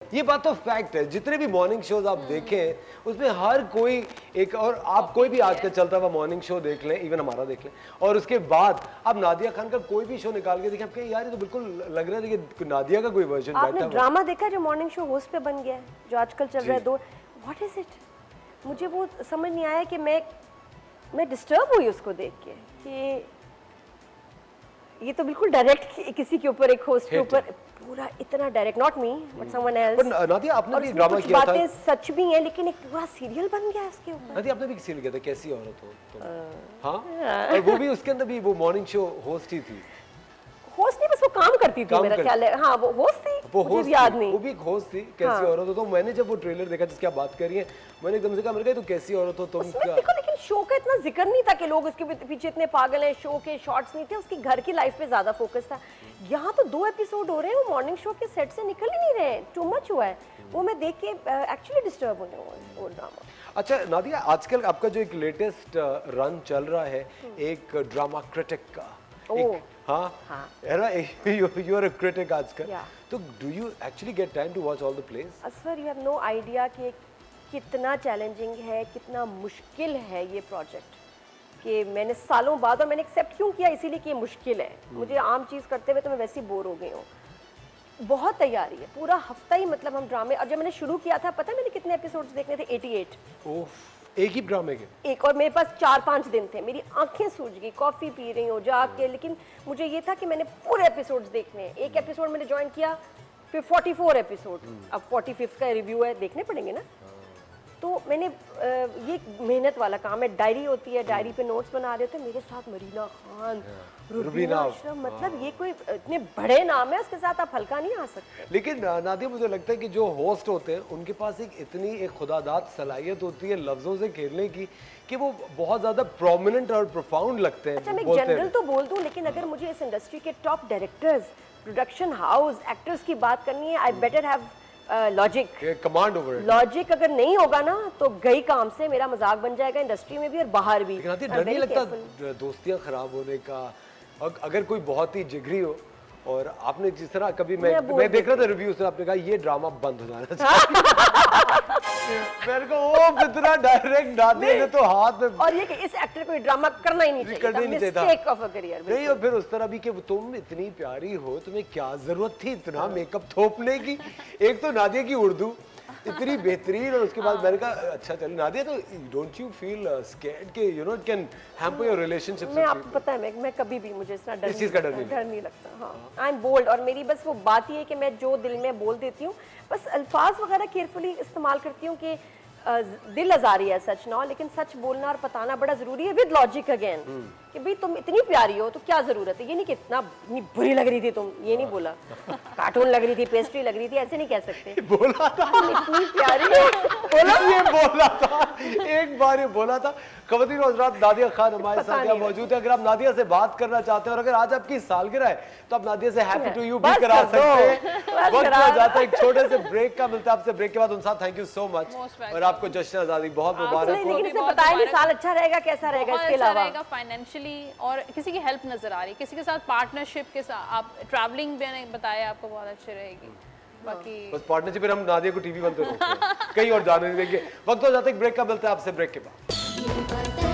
ये बात तो फैक्ट है, जितने भी मॉर्निंग शोज आप देखें उसमें हर कोई एक, और आप कोई भी आजकल चलता हुआ मॉर्निंग शो देख लें, इवन हमारा देख लें, और उसके बाद आप नादिया खान का कोई भी शो निकाल के देखें, आप कहें यार ये तो बिल्कुल लग रहा है कि नादिया का कोई वर्जन बैठा आपने ड्रामा देखा जो मॉर्निंग शो होस्ट पे बन गया है, जो आजकल चल रहा है दो, व्हाट इज इट? मुझे वो समझ नहीं आया कि मैं डिस्टर्ब हुई उसको देख के कि ये तो बिल्कुल डायरेक्ट किसी के ऊपर, एक होस्ट के ऊपर पूरा इतना direct, not me but someone else. पर नादिया आपने भी ड्रामा किया था, बातें सच भी हैं लेकिन एक पूरा सीरियल बन गया इसके ऊपर। नादिया आपने भी एक सीरियल किया था, कैसी औरत हो तुम, हाँ, और वो भी उसके अंदर भी वो मॉर्निंग शो होस्ट ही थी। होस्ट नहीं, बस वो काम करती थी मेरा ख्याल है। हाँ वो होस्ट थी, वो मुझे होस्ट याद थी, नहीं। वो भी एक होस्ट थी, कैसी औरत हो। तो मैंने जब वो ट्रेलर देखा जिसकी आप बात कर रही हैं, मैंने एकदम से कहा, मैंने कहा तो कैसी औरत हो तुम क्या। देखो लेकिन शो का इतना जिक्र नहीं था कि लोग उसके पीछे इतने पागल हैं, शो के शॉट्स नहीं थे, उसकी घर की लाइफ पे ज्यादा फोकस था। यहाँ तो 2 एपिसोड हो रहे हैं, वो मॉर्निंग शो के सेट से निकल ही नहीं रहे, टू मच हुआ है वो। मैं देख के एक्चुअली डिस्टर्ब होने वो ड्रामा। अच्छा नादिया, आजकल आपका जो एक लेटेस्ट रन चल रहा है एक ड्रामा क्रिटिक का, हाँ, है ना, यू आर अ क्रिटिक आजकल, तो do you actually get time to watch all the place? Asfar, you have no idea कि कितना चैलेंजिंग है, कितना मुश्किल है ये प्रोजेक्ट, कि मैंने सालों बाद, और मैंने एक्सेप्ट क्यों किया, इसीलिए कि ये मुश्किल है। मुझे आम चीज़ करते हुए तो मैं वैसे ही बोर हो गई हूँ। बहुत तैयारी है, पूरा हफ्ता ही, मतलब हम ड्रामे, और जब मैंने शुरू किया था, पता है मैंने कितने एपिसोड्स देखने थे? 88। एक ही ड्रामे के? एक, और मेरे पास 4-5 दिन थे, मेरी आंखें सूज गई, कॉफी पी रही हूँ जाके, लेकिन मुझे ये था कि मैंने पूरे एपिसोड्स देखने हैं। एक एपिसोड मैंने ज्वाइन किया, फिर 44 एपिसोड, अब 45 का रिव्यू है, देखने पड़ेंगे ना। तो मैंने ये मेहनत वाला काम है, डायरी होती है, डायरी पे नोट्स बना रहे थे, मेरे साथ मरीना खान, रुबीना अशरफ, मतलब ये कोई इतने बड़े नाम है, उसके साथ आप हल्का नहीं आ सकते। लेकिन नादिया, मुझे लगता है कि जो होस्ट होते हैं उनके पास एक इतनी एक खुदादाद सलाहियत होती है लफ्जों से खेलने की कि वो बहुत ज्यादा प्रोमिनेंट और प्रोफाउंड लगते हैं। अच्छा, मैं जनरल तो बोल दूं, लेकिन अगर मुझे इस इंडस्ट्री के top directors, production house, actors की बात करनी है, I better have logic, command over it. Logic अगर नहीं होगा ना तो गई काम से, मेरा मजाक बन जाएगा इंडस्ट्री में भी और बाहर भी। डर नहीं लगता दोस्तियां खराब होने का, अगर कोई बहुत ही जिगरी हो, और आपने जिस तरह कभी मैं देख रहा था रिव्यू से, आपने कहा ये ड्रामा बंद हो जाना चाहिए। मेरे को वो इतना डायरेक्ट नादिया ने तो हाथ में, और ये कि इस एक्टर को ड्रामा करना ही नहीं चाहिए, मिस्टेक ऑफ अ करियर। नहीं, और फिर उस तरह भी कि तुम इतनी प्यारी हो, तुम्हें क्या जरूरत थी इतना मेकअप थोपने की। एक तो नादिया की उर्दू इतनी बेहतरीन, और उसके बाद मैंने कहा अच्छा चलो नादिया, तो डोंट यू फील स्कैर्ड कि you know it can hamper your relationship? मैं, आपको पता है, मैं कभी भी, मुझे इतना इस चीज का डर नहीं लगता। हाँ, आई एम बोल्ड, और मेरी बस वो बात ही है कि मैं जो दिल में बोल देती हूँ, बस अल्फाज वगैरह केयरफुली इस्तेमाल करती हूँ कि दिल आजारी है सच ना हो, लेकिन सच बोलना और बताना बड़ा जरूरी है, विद लॉजिक अगेन, कि भाई तुम इतनी प्यारी हो तो क्या जरूरत है, ये नहीं कि इतना बुरी लग रही थी तुम, ये नहीं बोला, कार्टून लग रही थी, पेस्ट्री लग रही थी, ऐसे नहीं कह सकते। बोला था इतनी प्यारी हो, बोला ये बोला था, एक बार ये बोला था। ख़वातीन और हज़रात, नादिया खान हमारे साथ यहाँ मौजूद है। अगर आप नादिया से बात करना चाहते हैं, और अगर आज आपकी सालगिरह है, तो आप नादिया से हैप्पी टू यू भी करा सकते हैं। वक्त हो जाता है एक छोटे से ब्रेक का, मिलता है आपसे ब्रेक के बाद। उनका थैंक यू सो मच, और आपको जश्न आज़ादी बहुत मुबारक हो। लेकिन इसने बताया नहीं साल अच्छा रहेगा कैसा रहेगा, इसके अलावा फाइनेंशियली, और किसी की हेल्प नजर आ रही है, किसी के साथ पार्टनरशिप के साथ, आप ट्रैवलिंग भी बताया आपको बहुत अच्छी रहेगी। बाकी बस पार्टनरशिप, फिर हम नादिया को टीवी बनते रोकते हैं, कहीं और जाने नहीं देंगे। वक्त हो जाता है एक ब्रेक का, मिलता है आपसे ब्रेक के बाद।